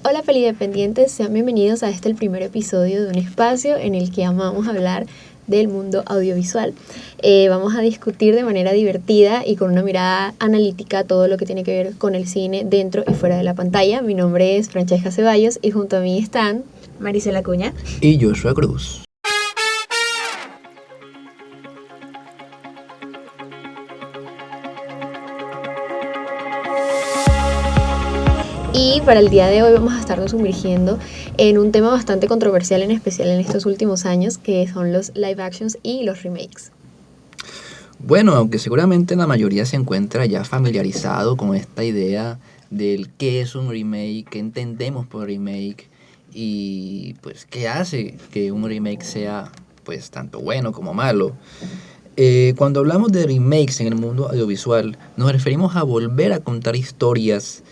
Hola pelidependientes, sean bienvenidos a el primer episodio de un espacio en el que amamos hablar del mundo audiovisual. Vamos a discutir de manera divertida y con una mirada analítica todo lo que tiene que ver con el cine dentro y fuera de la pantalla. Mi nombre es Francesca Ceballos y junto a mí están Marisela Cuña y Joshua Cruz. Y para el día de hoy vamos a estarnos sumergiendo en un tema bastante controversial, en especial en estos últimos años, que son los live actions y los remakes. Bueno, aunque seguramente la mayoría se encuentra ya familiarizado con esta idea del qué es un remake, qué entendemos por remake y pues qué hace que un remake sea pues tanto bueno como malo. Cuando hablamos de remakes en el mundo audiovisual, nos referimos a volver a contar historias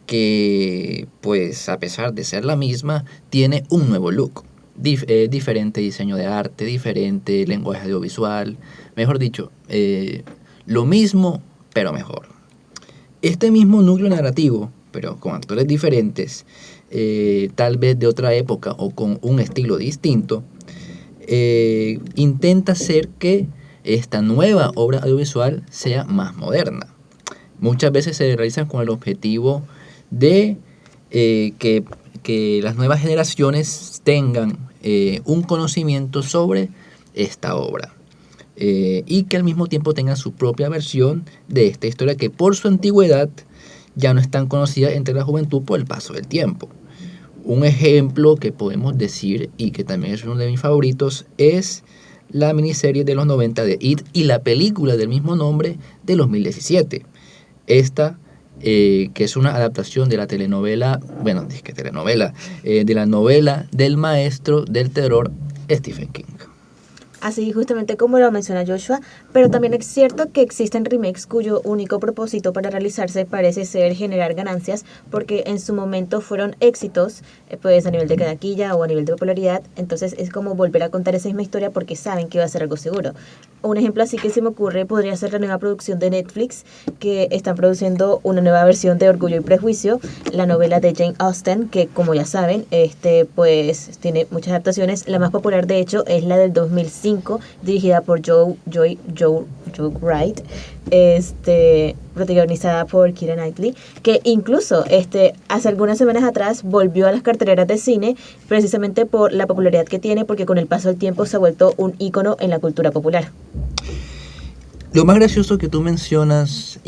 que, pues, a pesar de ser la misma, tiene un nuevo look, diferente diseño de arte, diferente lenguaje audiovisual, mejor dicho, lo mismo, pero mejor. Este mismo núcleo narrativo, pero con actores diferentes, tal vez de otra época o con un estilo distinto, intenta hacer que esta nueva obra audiovisual sea más moderna. Muchas veces se realizan con el objetivo de que las nuevas generaciones tengan un conocimiento sobre esta obra y que al mismo tiempo tengan su propia versión de esta historia que por su antigüedad ya no es tan conocida entre la juventud por el paso del tiempo. Un ejemplo que podemos decir y que también es uno de mis favoritos es la miniserie de los 90 de It y la película del mismo nombre de 2017. Esta que es una adaptación de la telenovela, de la novela del maestro del terror Stephen King. Así justamente como lo menciona Joshua, pero también es cierto que existen remakes cuyo único propósito para realizarse parece ser generar ganancias porque en su momento fueron éxitos, pues a nivel de taquilla o a nivel de popularidad, entonces es como volver a contar esa misma historia porque saben que va a ser algo seguro. Un ejemplo así que se me ocurre podría ser la nueva producción de Netflix, que están produciendo una nueva versión de Orgullo y Prejuicio, la novela de Jane Austen, que como ya saben, pues tiene muchas adaptaciones. La más popular de hecho es la del 2005, dirigida por Joe Wright, protagonizada por Keira Knightley, que incluso hace algunas semanas atrás volvió a las carteleras de cine precisamente por la popularidad que tiene, porque con el paso del tiempo se ha vuelto un ícono en la cultura popular. Lo más gracioso que tú mencionas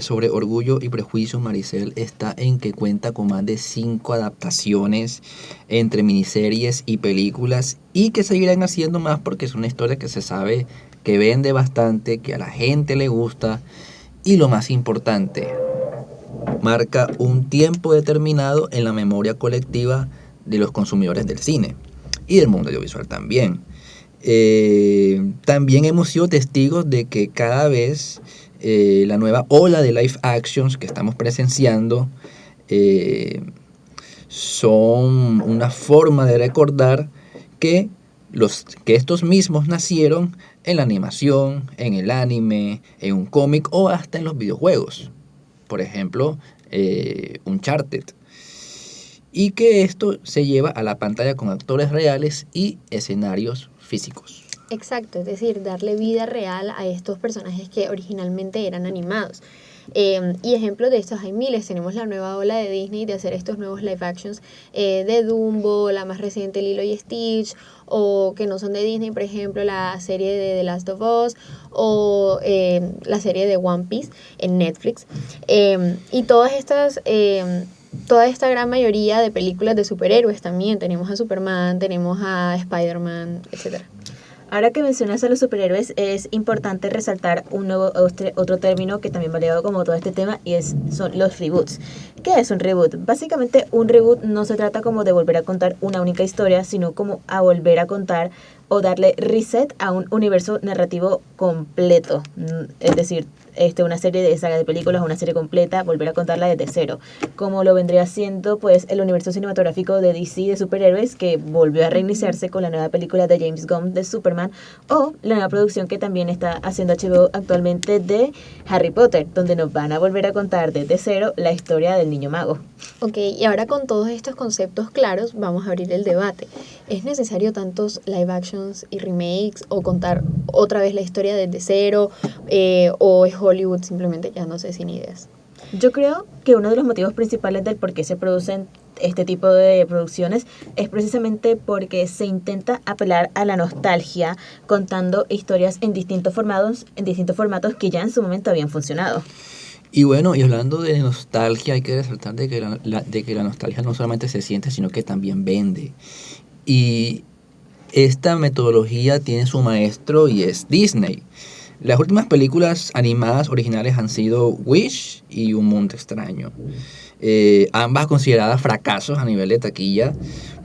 sobre Orgullo y Prejuicio, Maricel, está en que cuenta con más de 5 adaptaciones entre miniseries y películas y que seguirán haciendo más porque es una historia que se sabe que vende bastante, que a la gente le gusta y lo más importante, marca un tiempo determinado en la memoria colectiva de los consumidores del cine y del mundo audiovisual también. También hemos sido testigos de que cada vez la nueva ola de live actions que estamos presenciando son una forma de recordar que estos mismos nacieron en la animación, en el anime, en un cómic o hasta en los videojuegos. Por ejemplo, Uncharted. Y que esto se lleva a la pantalla con actores reales y escenarios físicos. Exacto, es decir, darle vida real a estos personajes que originalmente eran animados. Y ejemplos de estos hay miles. Tenemos la nueva ola de Disney de hacer estos nuevos live actions de Dumbo, la más reciente Lilo y Stitch, o que no son de Disney, por ejemplo, la serie de The Last of Us o la serie de One Piece en Netflix. Y todas estas... toda esta gran mayoría de películas de superhéroes también. Tenemos a Superman, tenemos a Spider-Man, etc. Ahora que mencionas a los superhéroes, es importante resaltar otro término que también va ligado como todo este tema y son los reboots. ¿Qué es un reboot? Básicamente un reboot no se trata como de volver a contar una única historia, sino como a volver a contar o darle reset a un universo narrativo completo. Es decir, una serie de saga de películas, una serie completa, volver a contarla desde cero, como lo vendría siendo pues el universo cinematográfico de DC de superhéroes, que volvió a reiniciarse con la nueva película de James Gunn de Superman, o la nueva producción que también está haciendo HBO actualmente de Harry Potter, donde nos van a volver a contar desde cero la historia del niño mago. Ok, y ahora con todos estos conceptos claros, vamos a abrir el debate. ¿Es necesario tantos live actions y remakes o contar otra vez la historia desde cero? ¿O es Hollywood simplemente quedándose sin ideas? Yo creo que uno de los motivos principales del por qué se producen este tipo de producciones es precisamente porque se intenta apelar a la nostalgia contando historias en distintos formatos que ya en su momento habían funcionado. Y bueno, y hablando de nostalgia, hay que resaltar de que la nostalgia no solamente se siente, sino que también vende. Y esta metodología tiene su maestro y es Disney. Las últimas películas animadas originales han sido Wish y Un Mundo Extraño. Ambas consideradas fracasos a nivel de taquilla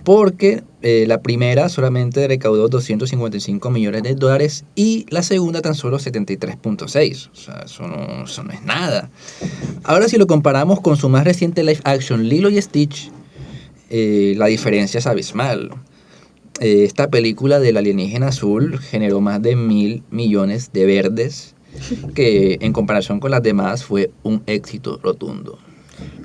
porque la primera solamente recaudó $255 millones y la segunda tan solo 73.6. O sea, eso no es nada. Ahora si lo comparamos con su más reciente live action Lilo y Stitch, la diferencia es abismal. Esta película del alienígena azul generó más de 1.000 millones de verdes, que en comparación con las demás fue un éxito rotundo.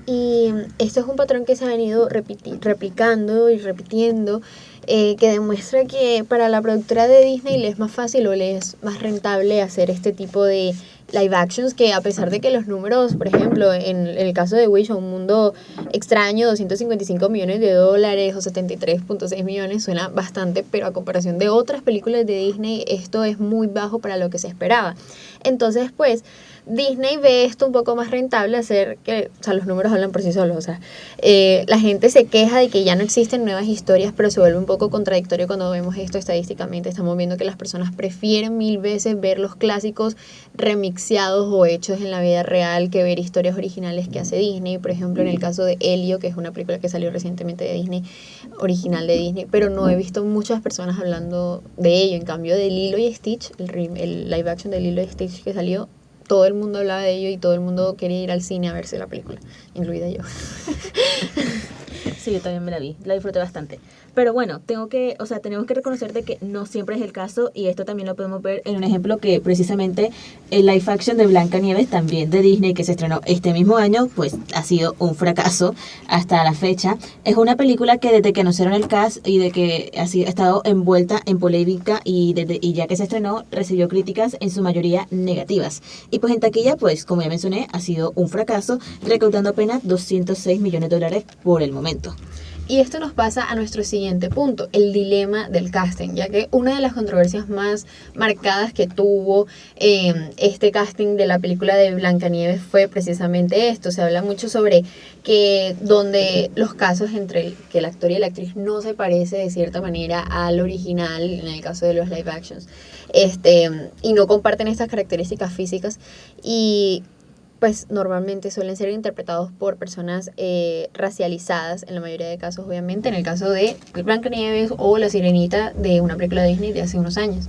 Y esto es un patrón que se ha venido replicando y repitiendo, que demuestra que para la productora de Disney le es más fácil o le es más rentable hacer este tipo de live actions, que a pesar de que los números, por ejemplo, en el caso de Wish, Un Mundo Extraño, $255 millones o 73.6 millones, suena bastante, pero a comparación de otras películas de Disney, esto es muy bajo para lo que se esperaba. Entonces, pues, Disney ve esto un poco más rentable, hacer que, o sea, los números hablan por sí solos, o sea, la gente se queja de que ya no existen nuevas historias, pero se vuelve un poco contradictorio cuando vemos esto estadísticamente. Estamos viendo que las personas prefieren 1000 veces ver los clásicos remixeados o hechos en la vida real que ver historias originales que hace Disney. Por ejemplo, en el caso de Elio, que es una película que salió recientemente de Disney, original de Disney, pero no he visto muchas personas hablando de ello. En cambio, de Lilo y Stitch, el live action de Lilo y Stitch que salió, todo el mundo hablaba de ello y todo el mundo quería ir al cine a verse la película, incluida yo. Sí, yo también me la vi, la disfruté bastante. Pero bueno, tenemos que reconocer de que no siempre es el caso, y esto también lo podemos ver en un ejemplo que precisamente el live action de Blancanieves, también de Disney, que se estrenó este mismo año, pues ha sido un fracaso hasta la fecha. Es una película que desde que anunciaron el cast y de que ha estado envuelta en polémica y ya que se estrenó, recibió críticas en su mayoría negativas. Y pues en taquilla, pues como ya mencioné, ha sido un fracaso, recaudando apenas $206 millones por el momento. Y esto nos pasa a nuestro siguiente punto, el dilema del casting, ya que una de las controversias más marcadas que tuvo este casting de la película de Blancanieves fue precisamente esto. Se habla mucho sobre que donde los casos entre que el actor y la actriz no se parece de cierta manera al original, en el caso de los live actions, y no comparten estas características físicas, y pues normalmente suelen ser interpretados por personas racializadas, en la mayoría de casos, obviamente, en el caso de Blancanieves o La Sirenita de una película de Disney de hace unos años.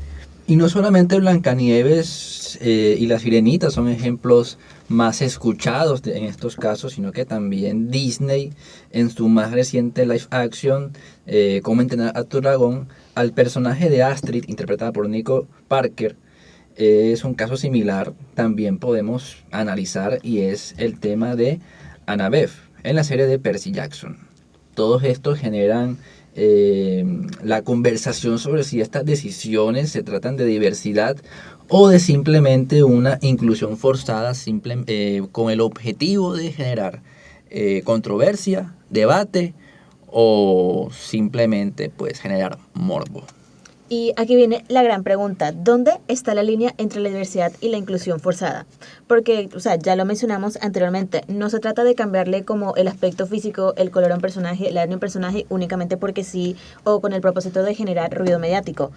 Y no solamente Blancanieves y La Sirenita son ejemplos más escuchados en estos casos, sino que también Disney, en su más reciente live action, Cómo entrenar a tu dragón, al personaje de Astrid, interpretada por Nico Parker, es un caso similar, también podemos analizar, y es el tema de Annabeth en la serie de Percy Jackson. Todos estos generan la conversación sobre si estas decisiones se tratan de diversidad o de simplemente una inclusión forzada con el objetivo de generar controversia, debate o simplemente pues generar morbo. Y aquí viene la gran pregunta, ¿dónde está la línea entre la diversidad y la inclusión forzada? Porque, o sea, ya lo mencionamos anteriormente, no se trata de cambiarle como el aspecto físico, el color a un personaje, la etnia a un personaje únicamente porque sí, o con el propósito de generar ruido mediático.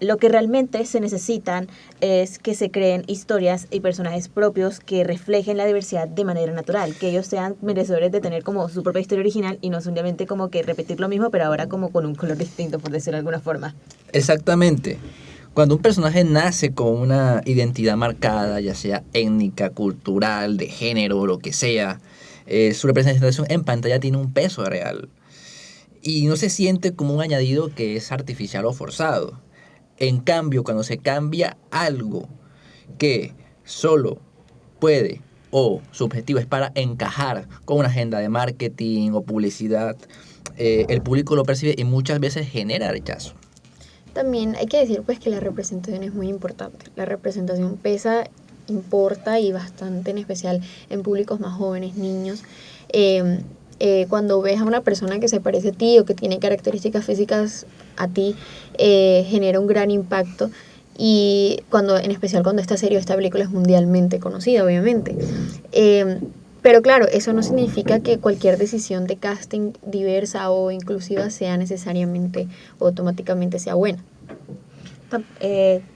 Lo que realmente se necesitan es que se creen historias y personajes propios que reflejen la diversidad de manera natural, que ellos sean merecedores de tener como su propia historia original y no simplemente como que repetir lo mismo, pero ahora como con un color distinto, por decirlo de alguna forma. Exactamente. Cuando un personaje nace con una identidad marcada, ya sea étnica, cultural, de género, lo que sea, su representación en pantalla tiene un peso real. Y no se siente como un añadido que es artificial o forzado. En cambio, cuando se cambia algo que solo puede o su objetivo es para encajar con una agenda de marketing o publicidad, el público lo percibe y muchas veces genera rechazo. También hay que decir pues que la representación es muy importante. La representación pesa, importa y bastante, en especial en públicos más jóvenes, niños. Cuando ves a una persona que se parece a ti o que tiene características físicas a ti, genera un gran impacto. Y en especial cuando esta serie o esta película es mundialmente conocida, obviamente. Pero claro, eso no significa que cualquier decisión de casting diversa o inclusiva sea necesariamente o automáticamente sea buena.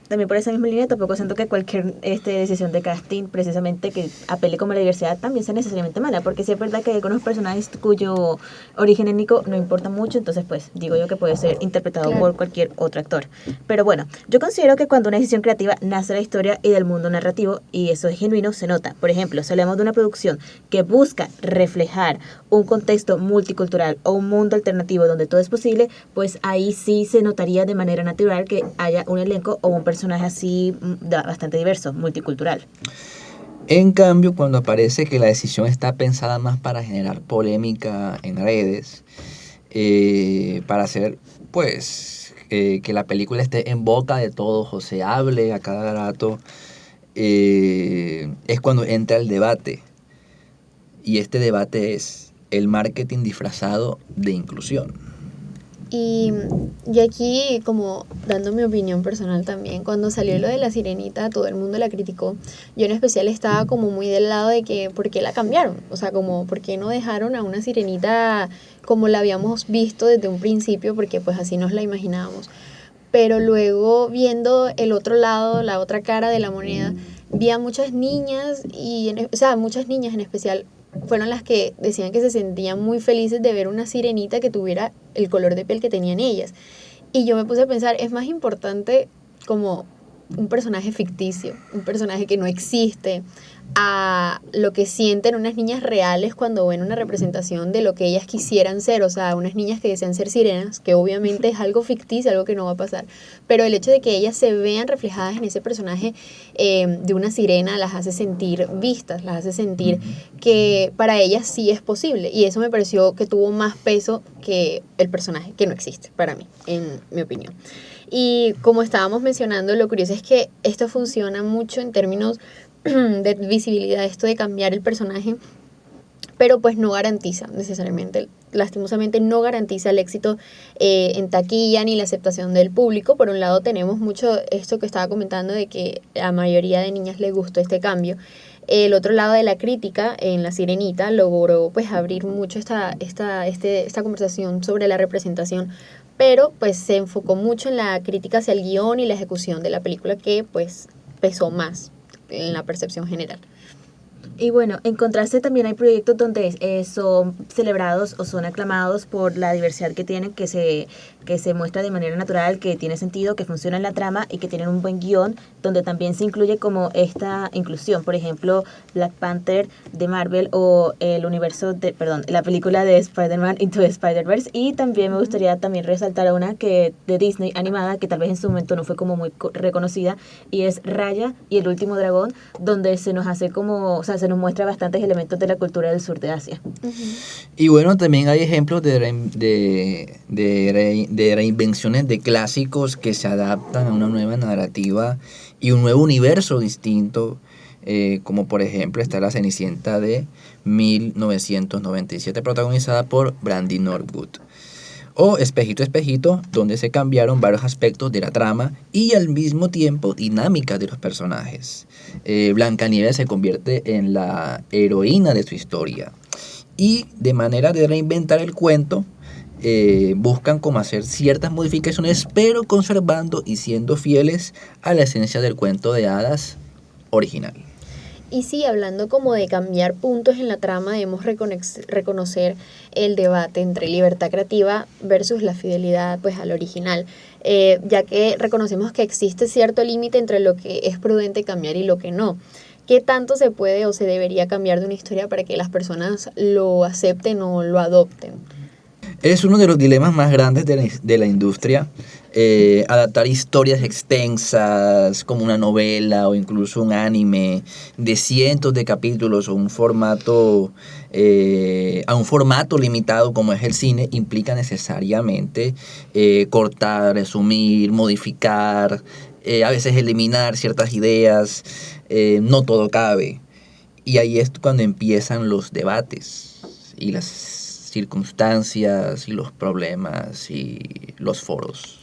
También por esa misma línea tampoco siento que cualquier decisión de casting precisamente que apele como a la diversidad también sea necesariamente mala, porque sí es verdad que hay algunos personajes cuyo origen étnico no importa mucho, entonces pues digo yo que puede ser interpretado por cualquier otro actor. Pero bueno, yo considero que cuando una decisión creativa nace de la historia y del mundo narrativo y eso es genuino, se nota. Por ejemplo, si hablamos de una producción que busca reflejar un contexto multicultural o un mundo alternativo donde todo es posible, pues ahí sí se notaría de manera natural que haya un elenco o un personaje así bastante diverso, multicultural. En cambio, cuando aparece que la decisión está pensada más para generar polémica en redes, para hacer, pues, que la película esté en boca de todos o se hable a cada rato, es cuando entra el debate. Y este debate es el marketing disfrazado de inclusión. Y aquí, como dando mi opinión personal también, cuando salió lo de La Sirenita, todo el mundo la criticó. Yo en especial estaba como muy del lado de que, ¿por qué la cambiaron? O sea, como, ¿por qué no dejaron a una sirenita como la habíamos visto desde un principio? Porque pues así nos la imaginábamos. Pero luego, viendo el otro lado, la otra cara de la moneda, vi a muchas niñas, muchas niñas en especial, fueron las que decían que se sentían muy felices de ver una sirenita que tuviera el color de piel que tenían ellas. Y yo me puse a pensar, es más importante como un personaje ficticio, un personaje que no existe, a lo que sienten unas niñas reales cuando ven una representación de lo que ellas quisieran ser, o sea, unas niñas que desean ser sirenas, que obviamente es algo ficticio, algo que no va a pasar, pero el hecho de que ellas se vean reflejadas en ese personaje de una sirena las hace sentir vistas, las hace sentir que para ellas sí es posible, y eso me pareció que tuvo más peso que el personaje, que no existe para mí, en mi opinión. Y como estábamos mencionando, lo curioso es que esto funciona mucho en términos de visibilidad, esto de cambiar el personaje, pero pues no garantiza necesariamente, lastimosamente no garantiza el éxito en taquilla ni la aceptación del público. Por un lado tenemos mucho esto que estaba comentando de que a mayoría de niñas les gustó este cambio. El otro lado de la crítica en La Sirenita logró pues abrir mucho esta conversación sobre la representación, pero pues se enfocó mucho en la crítica hacia el guión y la ejecución de la película, que pues pesó más en la percepción general. Y bueno, en contraste también hay proyectos donde son celebrados o son aclamados por la diversidad que tienen, que se muestra de manera natural, que tiene sentido, que funciona en la trama y que tienen un buen guión, donde también se incluye como esta inclusión. Por ejemplo, Black Panther de Marvel o la película de Spider-Man Into the Spider-Verse. Y también me gustaría también resaltar una que de Disney animada, que tal vez en su momento no fue como muy reconocida, y es Raya y el último dragón, donde se nos hace como, o sea, se nos muestra bastantes elementos de la cultura del sur de Asia. Y bueno, también hay ejemplos de reinvenciones de clásicos que se adaptan a una nueva narrativa y un nuevo universo distinto, como por ejemplo está La Cenicienta de 1997, protagonizada por Brandy Norwood. O Espejito, Espejito, donde se cambiaron varios aspectos de la trama y al mismo tiempo dinámica de los personajes. Blancanieves se convierte en la heroína de su historia. Y de manera de reinventar el cuento, buscan como hacer ciertas modificaciones, pero conservando y siendo fieles a la esencia del cuento de hadas original. Y sí, hablando como de cambiar puntos en la trama, debemos reconocer el debate entre libertad creativa versus la fidelidad pues al original, ya que reconocemos que existe cierto límite entre lo que es prudente cambiar y lo que no. ¿Qué tanto se puede o se debería cambiar de una historia para que las personas lo acepten o lo adopten? Es uno de los dilemas más grandes de la industria. Adaptar historias extensas como una novela o incluso un anime de cientos de capítulos o a un formato limitado como es el cine implica necesariamente cortar, resumir, modificar, a veces eliminar ciertas ideas. No todo cabe. Y ahí es cuando empiezan los debates y las circunstancias y los problemas y los foros.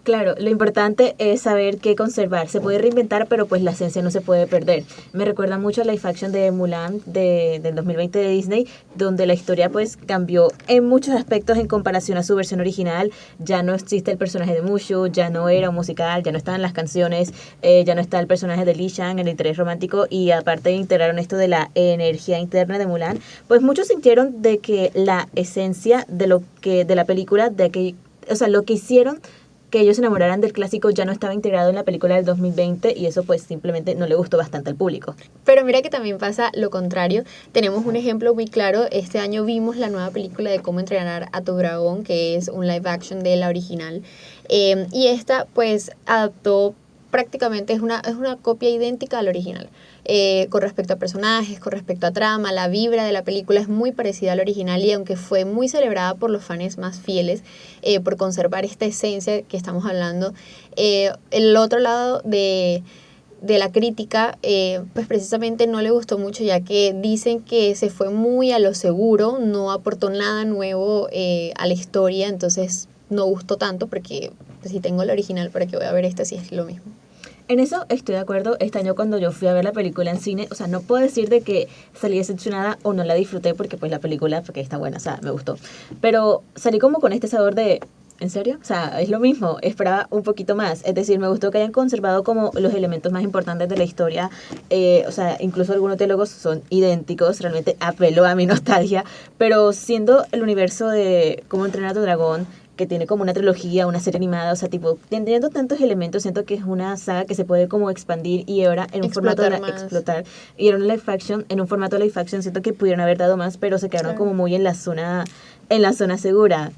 Claro, lo importante es saber qué conservar. Se puede reinventar, pero pues la esencia no se puede perder. Me recuerda mucho a la live action de Mulan del 2020 de Disney, donde la historia pues cambió en muchos aspectos en comparación a su versión original. Ya no existe el personaje de Mushu, ya no era un musical, ya no estaban las canciones, ya no está el personaje de Li Shang, el interés romántico, y aparte integraron esto de la energía interna de Mulan. Pues muchos sintieron de que la esencia de la película, lo que hicieron que ellos se enamoraran del clásico ya no estaba integrado en la película del 2020 y eso pues simplemente no le gustó bastante al público. Pero mira que también pasa lo contrario. Tenemos un ejemplo muy claro. Este año vimos la nueva película de Cómo entrenar a tu dragón, que es un live action de la original. Y esta pues adaptó prácticamente, es una copia idéntica al original. Con respecto a personajes, con respecto a trama, la vibra de la película es muy parecida al original y aunque fue muy celebrada por los fans más fieles por conservar esta esencia que estamos hablando, el otro lado de la crítica, pues precisamente no le gustó mucho, ya que dicen que se fue muy a lo seguro, no aportó nada nuevo a la historia, entonces no gustó tanto porque pues, si tengo el original, ¿para qué voy a ver esta si es lo mismo? En eso estoy de acuerdo. Este año cuando yo fui a ver la película en cine, o sea, no puedo decir de que salí decepcionada o no la disfruté porque pues la película, porque está buena, o sea, me gustó. Pero salí como con este sabor de, ¿en serio? O sea, es lo mismo, esperaba un poquito más. Es decir, me gustó que hayan conservado como los elementos más importantes de la historia. O sea, incluso algunos diálogos son idénticos, realmente apeló a mi nostalgia. Pero siendo el universo de Cómo entrenar a tu dragón, que tiene como una trilogía, una serie animada, o sea, tipo, teniendo tantos elementos, siento que es una saga que se puede como expandir y ahora en un formato de explotar. Y era una live action, en un formato de live action siento que pudieron haber dado más, pero se quedaron como muy en la zona segura.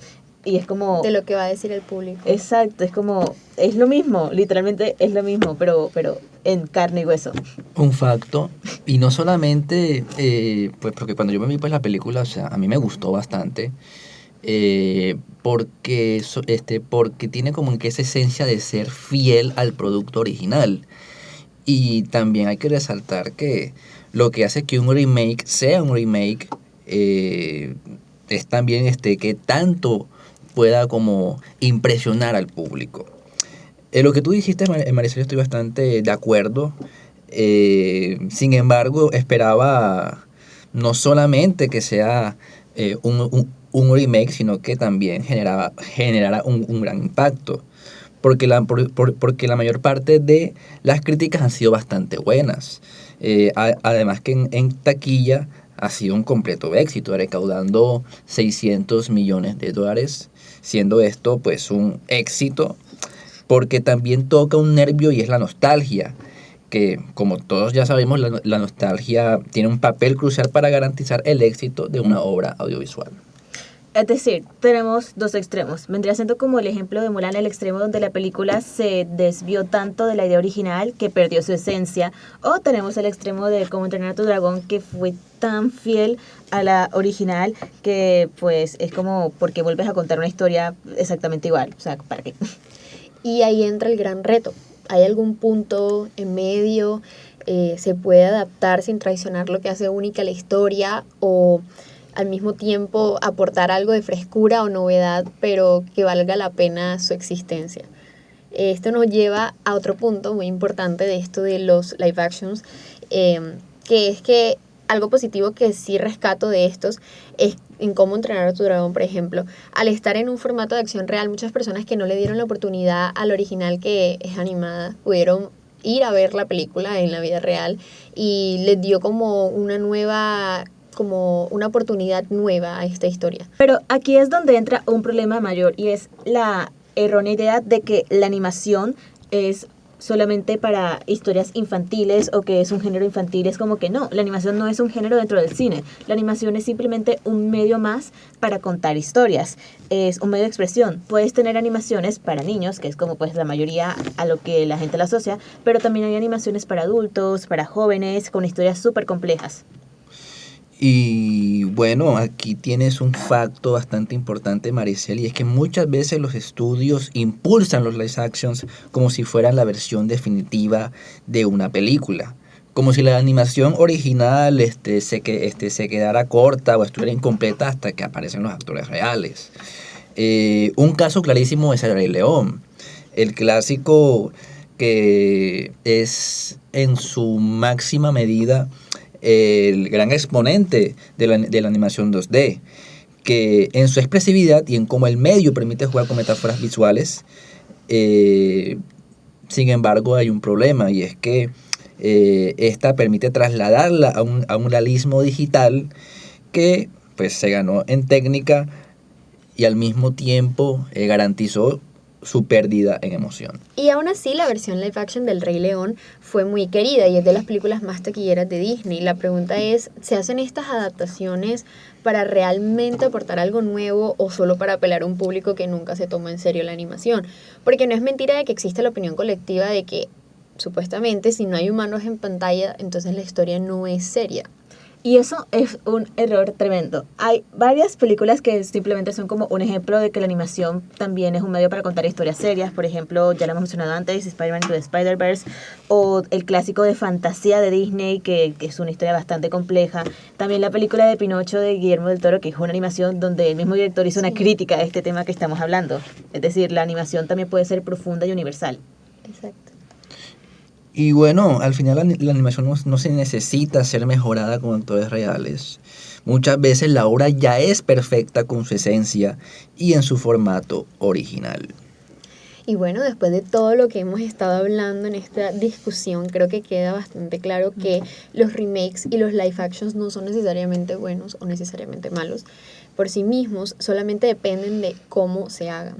Y es como... de lo que va a decir el público. Exacto, es como... es lo mismo, literalmente es lo mismo, pero en carne y hueso. Un facto, y no solamente, pues porque cuando yo me vi pues la película, o sea, a mí me gustó bastante, porque tiene como que esa esencia de ser fiel al producto original. Y también hay que resaltar que lo que hace que un remake sea un remake es también que tanto pueda como impresionar al público. Lo que tú dijiste, Maricel, estoy bastante de acuerdo. Sin embargo, esperaba no solamente que sea un remake, sino que también generara un gran impacto. Porque la mayor parte de las críticas han sido bastante buenas. Además que en taquilla ha sido un completo éxito, recaudando $600 millones, siendo esto pues un éxito, porque también toca un nervio y es la nostalgia, que como todos ya sabemos, la nostalgia tiene un papel crucial para garantizar el éxito de una obra audiovisual. Es decir, tenemos dos extremos. Vendría siendo como el ejemplo de Mulan, el extremo donde la película se desvió tanto de la idea original que perdió su esencia. O tenemos el extremo de Cómo entrenar a tu dragón, que fue tan fiel a la original que pues es como porque vuelves a contar una historia exactamente igual. O sea, ¿para qué? Y ahí entra el gran reto. ¿Hay algún punto en medio? ¿Se puede adaptar sin traicionar lo que hace única la historia? ¿O al mismo tiempo aportar algo de frescura o novedad, pero que valga la pena su existencia? Esto nos lleva a otro punto muy importante de esto de los live actions, que es que algo positivo que sí rescato de estos es en Cómo entrenar a tu dragón, por ejemplo. Al estar en un formato de acción real, muchas personas que no le dieron la oportunidad al original que es animada pudieron ir a ver la película en la vida real y les dio como una oportunidad nueva a esta historia. Pero aquí es donde entra un problema mayor y es la errónea idea de que la animación es solamente para historias infantiles o que es un género infantil. Es como que no, la animación no es un género dentro del cine. La animación es simplemente un medio más para contar historias. Es un medio de expresión. Puedes tener animaciones para niños, que es como pues la mayoría a lo que la gente la asocia, pero también hay animaciones para adultos, para jóvenes, con historias súper complejas. Y bueno, aquí tienes un facto bastante importante, Maricel, y es que muchas veces los estudios impulsan los live actions como si fueran la versión definitiva de una película. Como si la animación original se quedara corta o estuviera incompleta hasta que aparecen los actores reales. Un caso clarísimo es El Rey León, el clásico que es en su máxima medida el gran exponente de la animación 2D, que en su expresividad y en cómo el medio permite jugar con metáforas visuales, sin embargo hay un problema, y es que esta permite trasladarla a un realismo digital que pues se ganó en técnica y al mismo tiempo garantizó su pérdida en emoción. Y aún así, la versión live action del Rey León fue muy querida y es de las películas más taquilleras de Disney. La pregunta es, ¿se hacen estas adaptaciones para realmente aportar algo nuevo o solo para apelar a un público que nunca se toma en serio la animación? Porque no es mentira de que existe la opinión colectiva de que, supuestamente, si no hay humanos en pantalla, entonces la historia no es seria. Y eso es un error tremendo. Hay varias películas que simplemente son como un ejemplo de que la animación también es un medio para contar historias serias. Por ejemplo, ya lo hemos mencionado antes, Spider-Man Into the Spider-Verse, o el clásico de fantasía de Disney, que es una historia bastante compleja. También la película de Pinocho de Guillermo del Toro, que es una animación donde el mismo director hizo una crítica a este tema que estamos hablando. Es decir, la animación también puede ser profunda y universal. Exacto. Y bueno, al final la animación no se necesita ser mejorada con actores reales. Muchas veces la obra ya es perfecta con su esencia y en su formato original. Y bueno, después de todo lo que hemos estado hablando en esta discusión, creo que queda bastante claro que los remakes y los live actions no son necesariamente buenos o necesariamente malos por sí mismos, solamente dependen de cómo se hagan.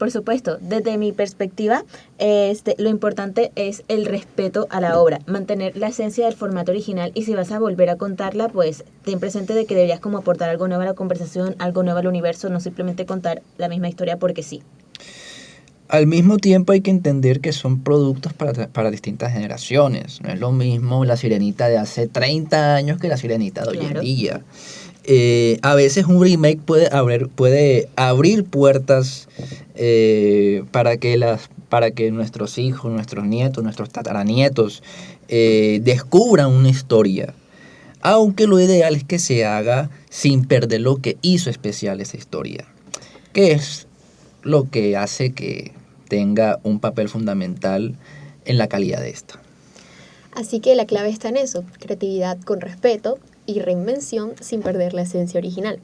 Por supuesto, desde mi perspectiva, lo importante es el respeto a la obra, mantener la esencia del formato original, y si vas a volver a contarla, pues ten presente de que deberías como aportar algo nuevo a la conversación, algo nuevo al universo, no simplemente contar la misma historia porque sí. Al mismo tiempo hay que entender que son productos para distintas generaciones. No es lo mismo la Sirenita de hace 30 años que la Sirenita de hoy en día. A veces un remake puede abrir puertas para que nuestros hijos, nuestros nietos, nuestros tataranietos descubran una historia. Aunque lo ideal es que se haga sin perder lo que hizo especial esa historia, que es lo que hace que tenga un papel fundamental en la calidad de esta. Así que la clave está en eso, creatividad con respeto y reinvención sin perder la esencia original.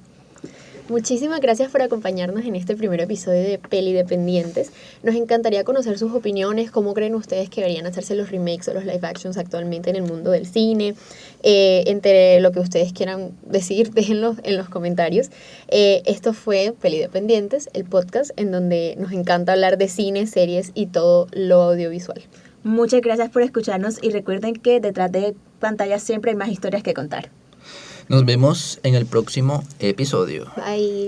Muchísimas gracias por acompañarnos en este primer episodio de Peli Dependientes. Nos encantaría conocer sus opiniones, cómo creen ustedes que deberían hacerse los remakes o los live actions actualmente en el mundo del cine. Entre lo que ustedes quieran decir, déjenlo en los comentarios. Esto fue Peli Dependientes, el podcast en donde nos encanta hablar de cine, series y todo lo audiovisual. Muchas gracias por escucharnos y recuerden que detrás de pantalla siempre hay más historias que contar. Nos vemos en el próximo episodio. Bye.